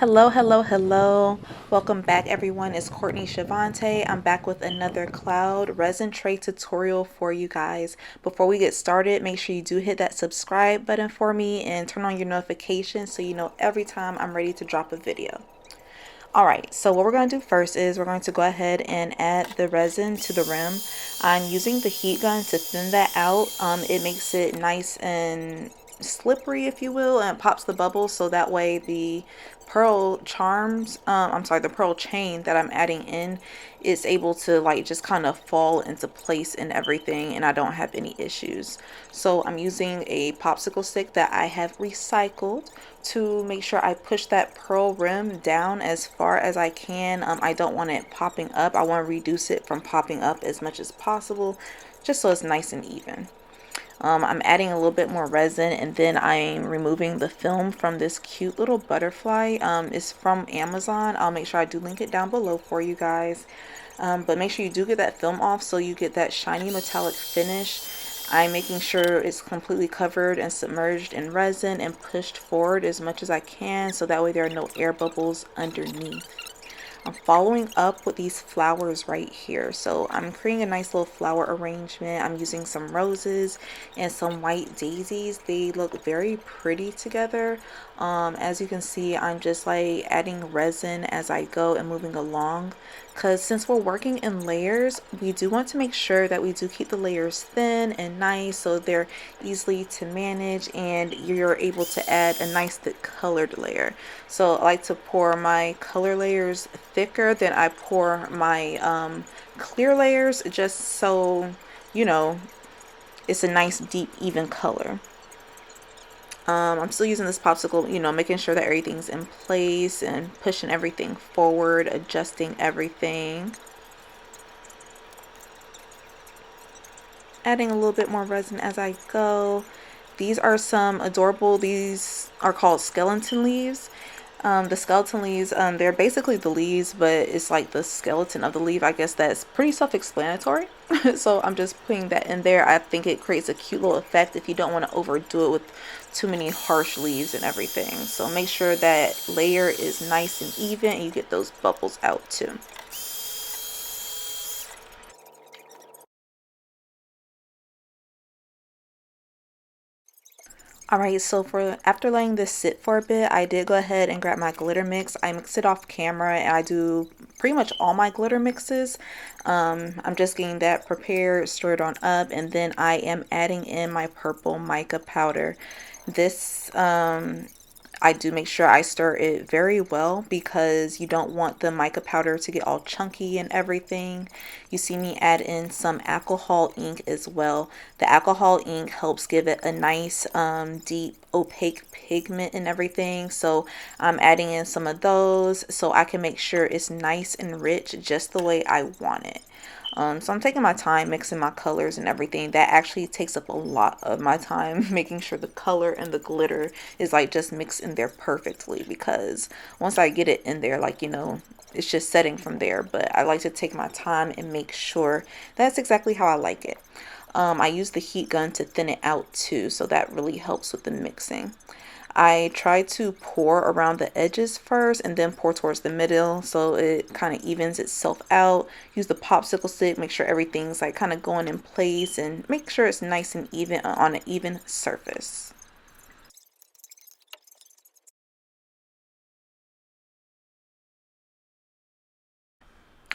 Hello. Welcome back, everyone. It's Courtney Shavante. I'm back with another cloud resin tray tutorial for you guys. Before we get started, make sure you do hit that subscribe button for me and turn on your notifications so you know every time I'm ready to drop a video. Alright, so what we're going to do first is we're going to go ahead and add the resin to the rim. I'm using the heat gun to thin that out. It makes it nice and slippery, if you will, and pops the bubbles so that way the pearl charms, the pearl chain that I'm adding in is able to like just kind of fall into place and everything, and I don't have any issues. So I'm using a popsicle stick that I have recycled to make sure I push that pearl rim down as far as I can. I don't want it popping up. I want to reduce it from popping up as much as possible, just so it's nice and even. I'm adding a little bit more resin, and then I'm removing the film from this cute little butterfly. It's from Amazon. I'll make sure I do link it down below for you guys. But make sure you do get that film off so you get that shiny metallic finish. I'm making sure it's completely covered and submerged in resin and pushed forward as much as I can so that way there are no air bubbles underneath. I'm following up with these flowers right here. So I'm creating a nice little flower arrangement. I'm using some roses and some white daisies. They look very pretty together. As you can see, I'm just like adding resin as I go and moving along, because since we're working in layers, we do want to make sure that we do keep the layers thin and nice so they're easily to manage and you're able to add a nice thick colored layer. So I like to pour my color layers thicker than I pour my clear layers, just so you know it's a nice deep even color. I'm still using this popsicle, making sure that everything's in place and pushing everything forward, adjusting everything. Adding a little bit more resin as I go. These are some adorable, these are called skeleton leaves. The skeleton leaves, they're basically the leaves, but it's like the skeleton of the leaf. I guess that's pretty self-explanatory. So I'm just putting that in there. I think it creates a cute little effect if you don't want to overdo it with too many harsh leaves and everything. So make sure that layer is nice and even and you get those bubbles out too. Alright, so for after letting this sit for a bit, I did go ahead and grab my glitter mix. I mix it off camera and I do pretty much all my glitter mixes. I'm just getting that prepared, stirred on up, and then I am adding in my purple mica powder. This I do make sure I stir it very well because you don't want the mica powder to get all chunky and everything. You see me add in some alcohol ink as well. The alcohol ink helps give it a nice deep opaque pigment and everything. So I'm adding in some of those so I can make sure it's nice and rich just the way I want it. So I'm taking my time mixing my colors and everything. That actually takes up a lot of my time, making sure the color and the glitter is like just mixed in there perfectly, because once I get it in there, like, it's just setting from there. But I like to take my time and make sure that's exactly how I like it. I use the heat gun to thin it out too, so that really helps with the mixing. I try to pour around the edges first and then pour towards the middle so it kind of evens itself out. Use the popsicle stick, make sure everything's like kind of going in place and make sure it's nice and even on an even surface.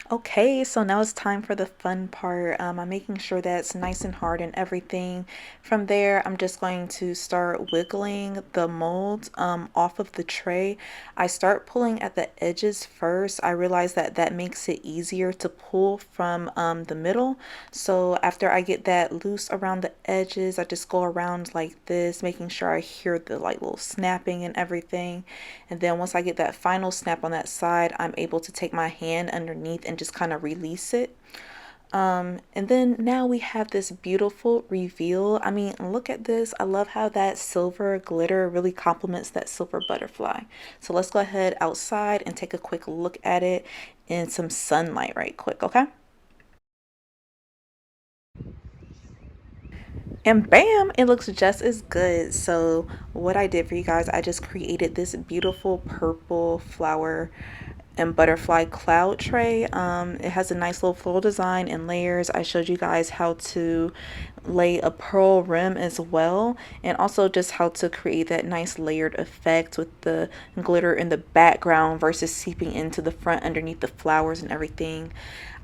Okay, so now it's time for the fun part. I'm making sure that it's nice and hard and everything. From there, I'm just going to start wiggling the mold off of the tray. I start pulling at the edges first. I realize that that makes it easier to pull from the middle. So after I get that loose around the edges, I just go around like this, making sure I hear the like little snapping and everything. And then once I get that final snap on that side, I'm able to take my hand underneath and just kind of release it. And then now we have this beautiful reveal. I mean, look at this. I love how that silver glitter really complements that silver butterfly. So let's go ahead outside and take a quick look at it in some sunlight right quick, okay? And bam, it looks just as good. So what I did for you guys, I just created this beautiful purple flower and butterfly cloud tray. It has a nice little floral design and layers. I showed you guys how to lay a pearl rim as well, and also just how to create that nice layered effect with the glitter in the background versus seeping into the front underneath the flowers and everything.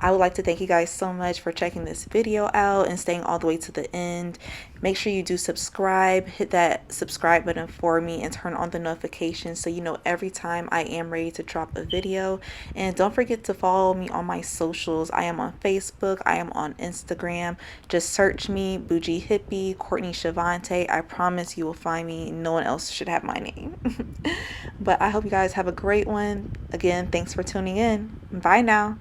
I would like to thank you guys so much for checking this video out and staying all the way to the end. Make sure you do subscribe, hit that subscribe button for me, and turn on the notifications so you know every time I am ready to drop a video. And don't forget to follow me on my socials. I am on Facebook, I am on Instagram. Just search me, Boujie Hippie, Courtney Shavante. I promise you will find me. No one else should have my name. But I hope you guys have a great one. Again, thanks for tuning in. Bye now.